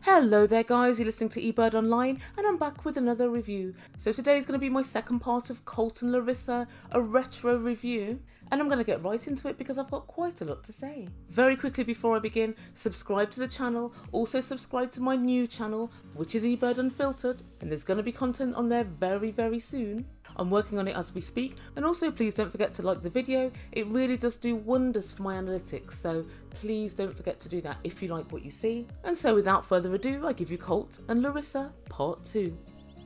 Hello there guys, you're listening to Ebird Online and I'm back with another review. So today is going to be my second part of Colt and Larissa, a retro review. And I'm going to get right into it because I've got quite a lot to say. Very quickly before I begin, subscribe to the channel. Also subscribe to my new channel, which is Ebird Unfiltered. And there's going to be content on there very soon. I'm working on it as we speak. And also please don't forget to like the video. It really does do wonders for my analytics. So please don't forget to do that if you like what you see. And so without further ado, I give you Colt and Larissa Part 2.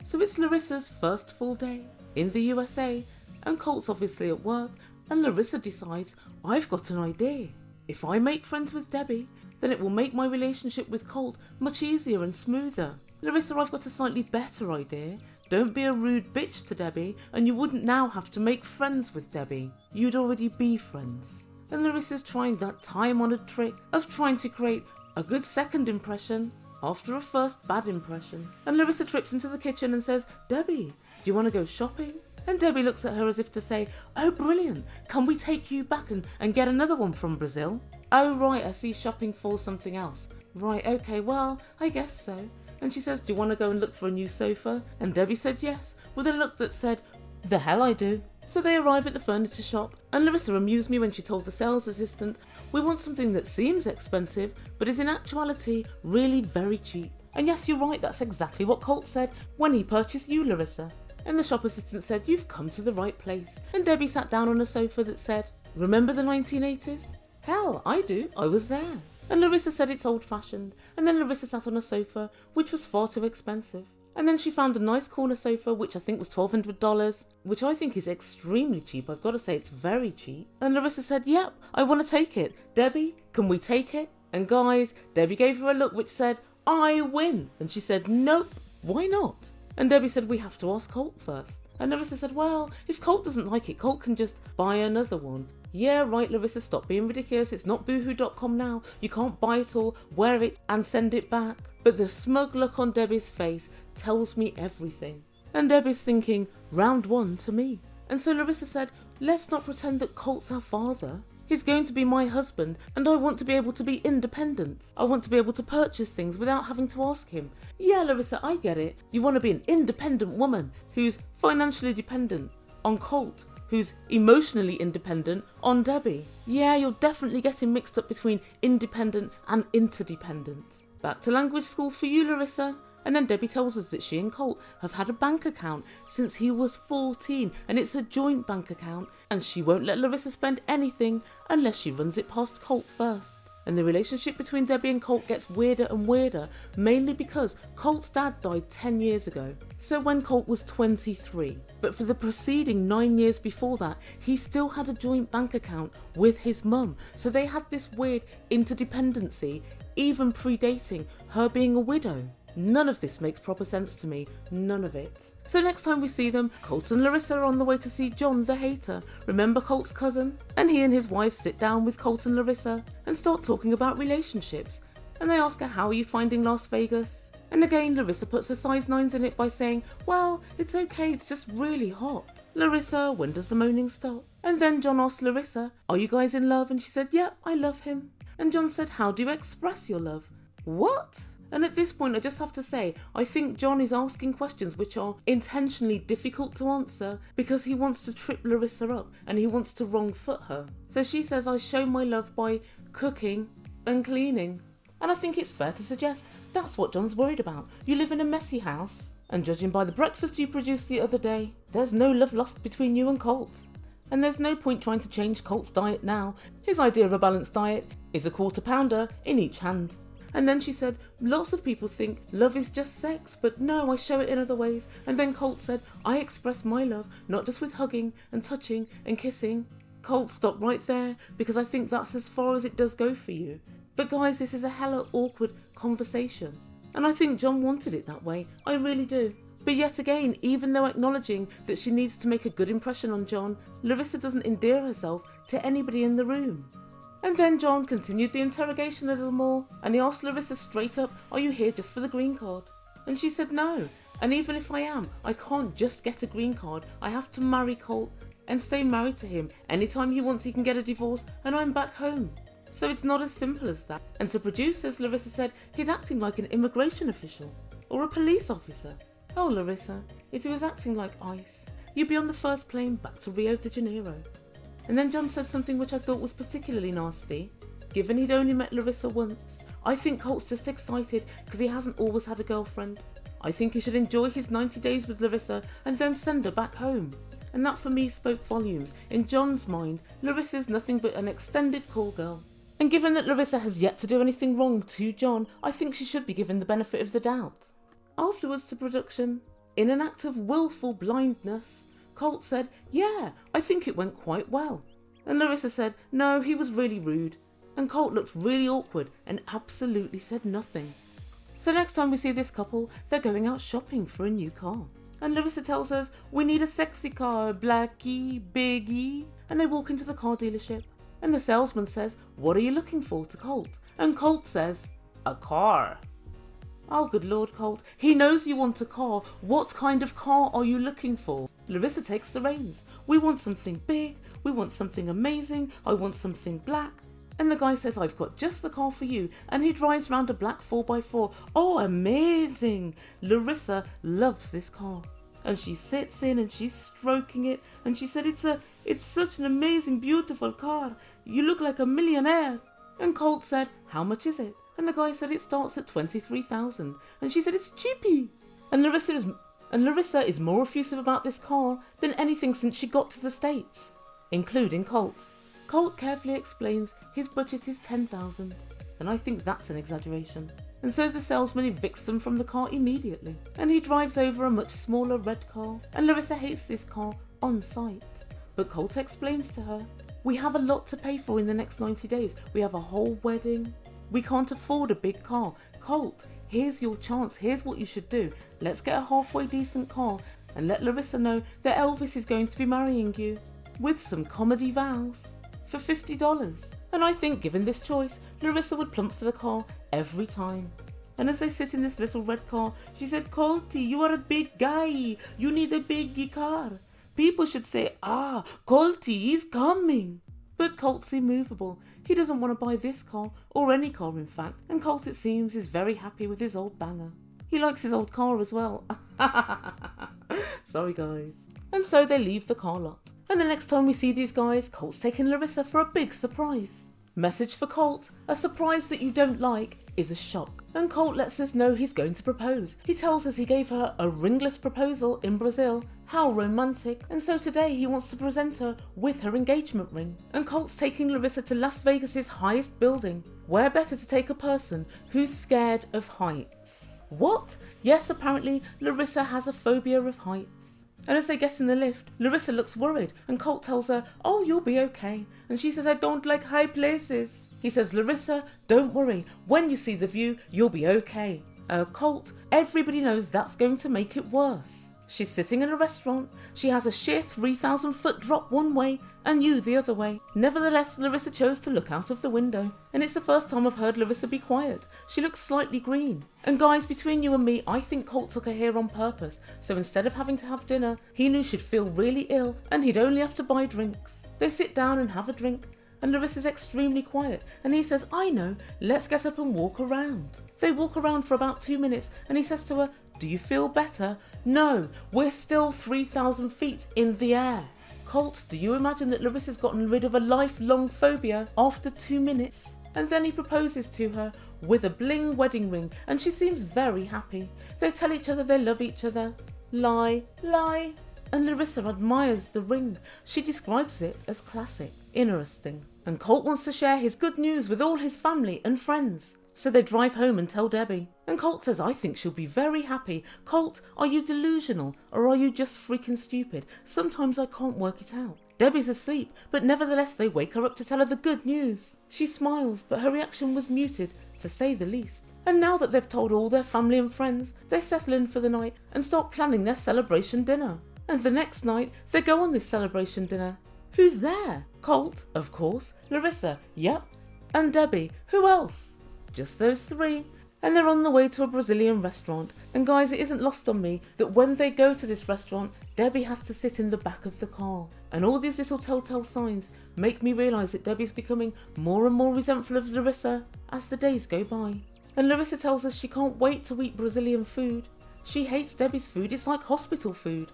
So it's Larissa's first full day in the USA. And Colt's obviously at work. And Larissa decides, I've got an idea. If I make friends with Debbie, then it will make my relationship with Colt much easier and smoother. Larissa, I've got a slightly better idea. Don't be a rude bitch to Debbie, and you wouldn't now have to make friends with Debbie. You'd already be friends. And Larissa's trying that time-honoured trick of trying to create a good second impression after a first bad impression. And Larissa trips into the kitchen and says, Debbie, do you want to go shopping? And Debbie looks at her as if to say, oh brilliant, can we take you back and get another one from Brazil? Oh right, I see, shopping for something else. Right, okay, well, I guess so. And she says, do you want to go and look for a new sofa? And Debbie said yes, with a look that said, the hell I do. So they arrive at the furniture shop, and Larissa amused me when she told the sales assistant, we want something that seems expensive, but is in actuality really very cheap. And yes, you're right, that's exactly what Colt said when he purchased you, Larissa. And the shop assistant said, you've come to the right place. And Debbie sat down on a sofa that said, remember the 1980s? Hell, I do, I was there. And Larissa said it's old fashioned. And then Larissa sat on a sofa, which was far too expensive. And then she found a nice corner sofa, which I think was $1,200, which I think is extremely cheap. I've got to say it's very cheap. And Larissa said, yep, I want to take it. Debbie, can we take it? And guys, Debbie gave her a look which said, I win. And she said, nope, why not? And Debbie said, we have to ask Colt first. And Larissa said, well, if Colt doesn't like it, Colt can just buy another one. Yeah, right, Larissa, stop being ridiculous. It's not boohoo.com now. You can't buy it all, wear it and send it back. But the smug look on Debbie's face tells me everything. And Debbie's thinking, round one to me. And so Larissa said, let's not pretend that Colt's our father. He's going to be my husband, and I want to be able to be independent. I want to be able to purchase things without having to ask him. Yeah, Larissa, I get it. You want to be an independent woman who's financially dependent on Colt, who's emotionally independent on Debbie. Yeah, you're definitely getting mixed up between independent and interdependent. Back to language school for you, Larissa. And then Debbie tells us that she and Colt have had a bank account since he was 14, and it's a joint bank account, and she won't let Larissa spend anything unless she runs it past Colt first. And the relationship between Debbie and Colt gets weirder and weirder, mainly because Colt's dad died 10 years ago, so when Colt was 23. But for the preceding 9 years before that, he still had a joint bank account with his mum, so they had this weird interdependency, even predating her being a widow. None of this makes proper sense to me, none of it. So next time we see them, Colt and Larissa are on the way to see John the hater, remember Colt's cousin? And he and his wife sit down with Colt and Larissa and start talking about relationships. And they ask her, how are you finding Las Vegas? And again, Larissa puts her size 9s in it by saying, well, it's okay, it's just really hot. Larissa, when does the moaning stop? And then John asks Larissa, are you guys in love? And she said, yep, I love him. And John said, how do you express your love? What? And at this point, I just have to say, I think John is asking questions which are intentionally difficult to answer because he wants to trip Larissa up and he wants to wrong foot her. So she says, I show my love by cooking and cleaning. And I think it's fair to suggest that's what John's worried about. You live in a messy house, and judging by the breakfast you produced the other day, there's no love lost between you and Colt. And there's no point trying to change Colt's diet now. His idea of a balanced diet is a quarter pounder in each hand. And then she said, lots of people think love is just sex, but no, I show it in other ways. And then Colt said, I express my love, not just with hugging and touching and kissing. Colt, stop right there, because I think that's as far as it does go for you. But guys, this is a hella awkward conversation. And I think John wanted it that way, I really do. But yet again, even though acknowledging that she needs to make a good impression on John, Larissa doesn't endear herself to anybody in the room. And then John continued the interrogation a little more, and he asked Larissa straight up, are you here just for the green card? And she said no, and even if I am, I can't just get a green card, I have to marry Colt and stay married to him. Anytime he wants he can get a divorce and I'm back home. So it's not as simple as that. And to producers, Larrisa said he's acting like an immigration official or a police officer. Oh, Larrisa, if he was acting like ICE, you'd be on the first plane back to Rio de Janeiro. And then John said something which I thought was particularly nasty, given he'd only met Larrisa once. I think Colt's just excited because he hasn't always had a girlfriend. I think he should enjoy his 90 days with Larrisa and then send her back home. And that for me spoke volumes. In John's mind, Larissa's nothing but an extended call girl. And given that Larrisa has yet to do anything wrong to John, I think she should be given the benefit of the doubt. Afterwards to production, in an act of willful blindness, Colt said, yeah, I think it went quite well. And Larrisa said, no, he was really rude. And Colt looked really awkward and absolutely said nothing. So next time we see this couple, they're going out shopping for a new car. And Larrisa tells us, we need a sexy car, blackie, biggie. And they walk into the car dealership. And the salesman says, what are you looking for to Colt? And Colt says, a car. Oh, good Lord, Colt. He knows you want a car. What kind of car are you looking for? Larrisa takes the reins. We want something big. We want something amazing. I want something black. And the guy says, I've got just the car for you. And he drives round a black 4x4. Oh, amazing. Larrisa loves this car. And she sits in and she's stroking it. And she said, it's such an amazing, beautiful car. You look like a millionaire. And Colt said, how much is it? And the guy said it starts at 23,000. And she said, it's cheapy. And Larrisa is more effusive about this car than anything since she got to the States, including Colt. Colt carefully explains his budget is 10,000, and I think that's an exaggeration. And so the salesman evicts them from the car immediately, and he drives over a much smaller red car, and Larrisa hates this car on sight. But Colt explains to her, we have a lot to pay for in the next 90 days. We have a whole wedding. We can't afford a big car. Colt, here's your chance. Here's what you should do. Let's get a halfway decent car and let Larrisa know that Elvis is going to be marrying you with some comedy vows for $50. And I think given this choice, Larrisa would plump for the car every time. And as they sit in this little red car, she said, Colty, you are a big guy. You need a big car. People should say, Colty is coming. But Colt's immovable. He doesn't want to buy this car, or any car in fact, and Colt, it seems, is very happy with his old banger. He likes his old car as well. Sorry guys. And so they leave the car lot. And the next time we see these guys, Colt's taking Larrisa for a big surprise. Message for Colt, a surprise that you don't like is a shock. And Colt lets us know he's going to propose. He tells us he gave her a ringless proposal in Brazil. How romantic. And so today he wants to present her with her engagement ring. And Colt's taking Larrisa to Las Vegas's highest building. Where better to take a person who's scared of heights? What? Yes, apparently Larrisa has a phobia of heights. And as they get in the lift, Larrisa looks worried and Colt tells her, oh, you'll be okay. And she says, I don't like high places. He says, Larrisa, don't worry. When you see the view, you'll be okay. Colt, everybody knows that's going to make it worse. She's sitting in a restaurant. She has a sheer 3,000 foot drop one way and you the other way. Nevertheless, Larrisa chose to look out of the window. And it's the first time I've heard Larrisa be quiet. She looks slightly green. And guys, between you and me, I think Colt took her here on purpose. So instead of having to have dinner, he knew she'd feel really ill and he'd only have to buy drinks. They sit down and have a drink. And Larissa's extremely quiet, and he says, I know, let's get up and walk around. They walk around for about 2 minutes, and he says to her, do you feel better? No, we're still 3,000 feet in the air. Colt, do you imagine that Larissa's gotten rid of a lifelong phobia after 2 minutes? And then he proposes to her with a bling wedding ring, and she seems very happy. They tell each other they love each other. Lie, lie. And Larrisa admires the ring. She describes it as classic, interesting. And Colt wants to share his good news with all his family and friends. So they drive home and tell Debbie. And Colt says, I think she'll be very happy. Colt, are you delusional or are you just freaking stupid? Sometimes I can't work it out. Debbie's asleep, but nevertheless they wake her up to tell her the good news. She smiles, but her reaction was muted, to say the least. And now that they've told all their family and friends, they settle in for the night and start planning their celebration dinner. And the next night, they go on this celebration dinner. Who's there? Colt, of course. Larrisa, yep. And Debbie, who else? Just those three. And they're on the way to a Brazilian restaurant. And guys, it isn't lost on me that when they go to this restaurant, Debbie has to sit in the back of the car. And all these little telltale signs make me realise that Debbie's becoming more and more resentful of Larissa as the days go by. And Larissa tells us she can't wait to eat Brazilian food. She hates Debbie's food, it's like hospital food.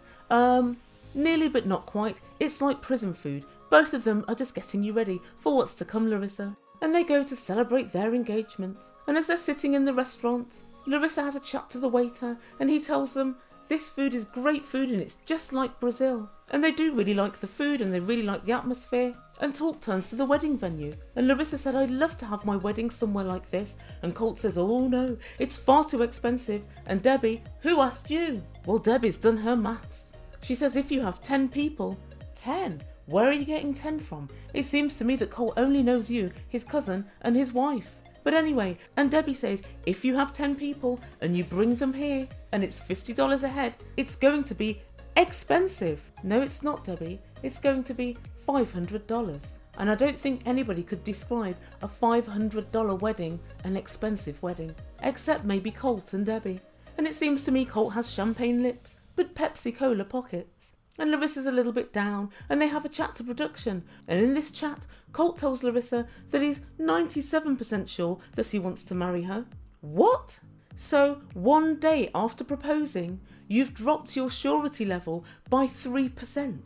Nearly but not quite, it's like prison food. Both of them are just getting you ready for what's to come, Larissa. And they go to celebrate their engagement. And as they're sitting in the restaurant, Larissa has a chat to the waiter and he tells them this food is great food and it's just like Brazil. And they do really like the food and they really like the atmosphere. And talk turns to the wedding venue. And Larissa said, I'd love to have my wedding somewhere like this. And Colt says, oh no, it's far too expensive. And Debbie, who asked you? Well, Debbie's done her maths. She says if you have 10 people, 10? Where are you getting 10 from? It seems to me that Colt only knows you, his cousin and his wife. But anyway, and Debbie says, if you have 10 people and you bring them here and it's $50 a head, it's going to be expensive. No, it's not, Debbie. It's going to be $500. And I don't think anybody could describe a $500 wedding an expensive wedding, except maybe Colt and Debbie. And it seems to me Colt has champagne lips, but Pepsi Cola pockets. And Larissa's a little bit down and they have a chat to production. And in this chat, Colt tells Larissa that he's 97% sure that he wants to marry her. What? So one day after proposing, you've dropped your surety level by 3%.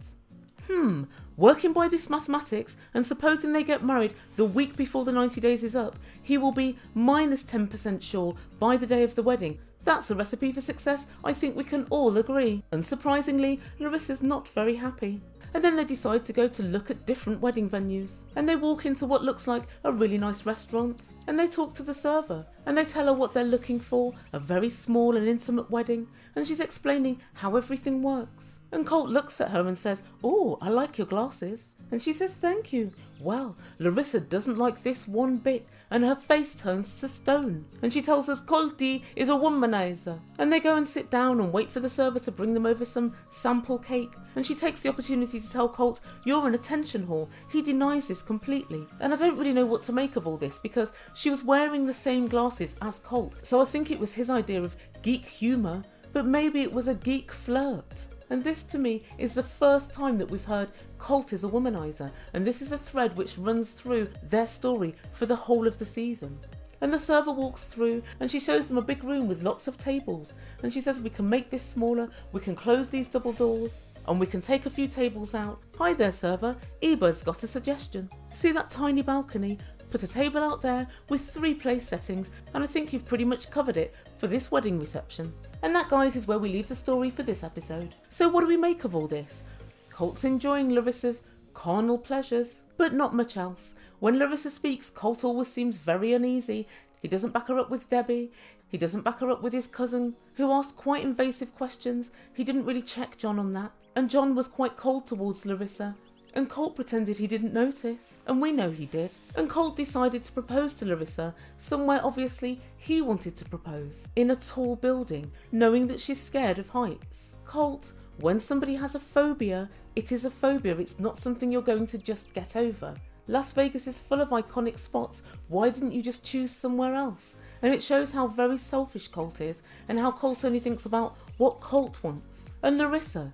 Working by this mathematics and supposing they get married the week before the 90 days is up, he will be minus 10% sure by the day of the wedding. That's a recipe for success, I think we can all agree. Unsurprisingly, Larissa's not very happy. And then they decide to go to look at different wedding venues. And they walk into what looks like a really nice restaurant. And they talk to the server. And they tell her what they're looking for, a very small and intimate wedding. And she's explaining how everything works. And Colt looks at her and says, oh, I like your glasses. And she says, thank you. Well, Larissa doesn't like this one bit and her face turns to stone. And she tells us Colty is a womanizer. And they go and sit down and wait for the server to bring them over some sample cake. And she takes the opportunity to tell Colt, you're an attention whore. He denies this completely. And I don't really know what to make of all this because she was wearing the same glasses as Colt. So I think it was his idea of geek humour, but maybe it was a geek flirt. And this to me is the first time that we've heard Colt is a womanizer, and this is a thread which runs through their story for the whole of the season. And the server walks through and she shows them a big room with lots of tables, and she says we can make this smaller, we can close these double doors and we can take a few tables out. Hi there server, Ebird's got a suggestion. See that tiny balcony? Put a table out there with 3 place settings and I think you've pretty much covered it for this wedding reception. And that, guys, is where we leave the story for this episode. So what do we make of all this? Colt's enjoying Larissa's carnal pleasures, but not much else. When Larissa speaks, Colt always seems very uneasy. He doesn't back her up with Debbie. He doesn't back her up with his cousin, who asked quite invasive questions. He didn't really check John on that. And John was quite cold towards Larissa. And Colt pretended he didn't notice, and we know he did. And Colt decided to propose to Larissa somewhere obviously he wanted to propose, in a tall building, knowing that she's scared of heights. Colt, when somebody has a phobia, it is a phobia, it's not something you're going to just get over. Las Vegas is full of iconic spots, why didn't you just choose somewhere else? And it shows how very selfish Colt is, and how Colt only thinks about what Colt wants. And Larissa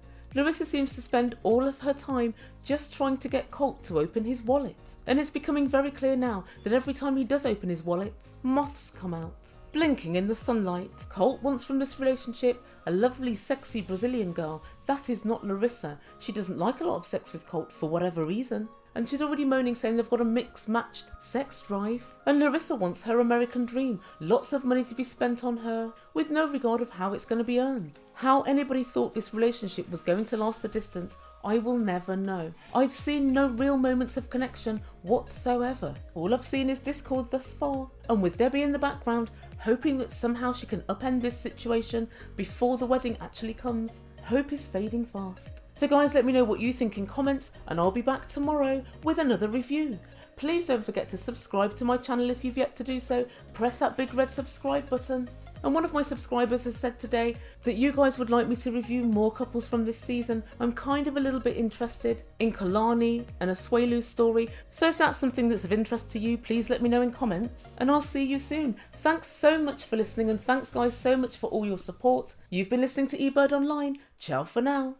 seems to spend all of her time just trying to get Colt to open his wallet. And it's becoming very clear now that every time he does open his wallet, moths come out, blinking in the sunlight. Colt wants from this relationship a lovely, sexy Brazilian girl. That is not Larissa. She doesn't like a lot of sex with Colt for whatever reason. And she's already moaning, saying they've got a mixed-matched sex drive. And Larissa wants her American dream, lots of money to be spent on her, with no regard of how it's going to be earned. How anybody thought this relationship was going to last the distance, I will never know. I've seen no real moments of connection whatsoever. All I've seen is discord thus far. And with Debbie in the background, hoping that somehow she can upend this situation before the wedding actually comes, hope is fading fast. So guys, let me know what you think in comments and I'll be back tomorrow with another review. Please don't forget to subscribe to my channel if you've yet to do so. Press that big red subscribe button. And one of my subscribers has said today that you guys would like me to review more couples from this season. I'm kind of a little bit interested in Kalani and Asuelu's story, so if that's something that's of interest to you, please let me know in comments, and I'll see you soon. Thanks so much for listening, and thanks guys so much for all your support. You've been listening to Ebird Online. Ciao for now.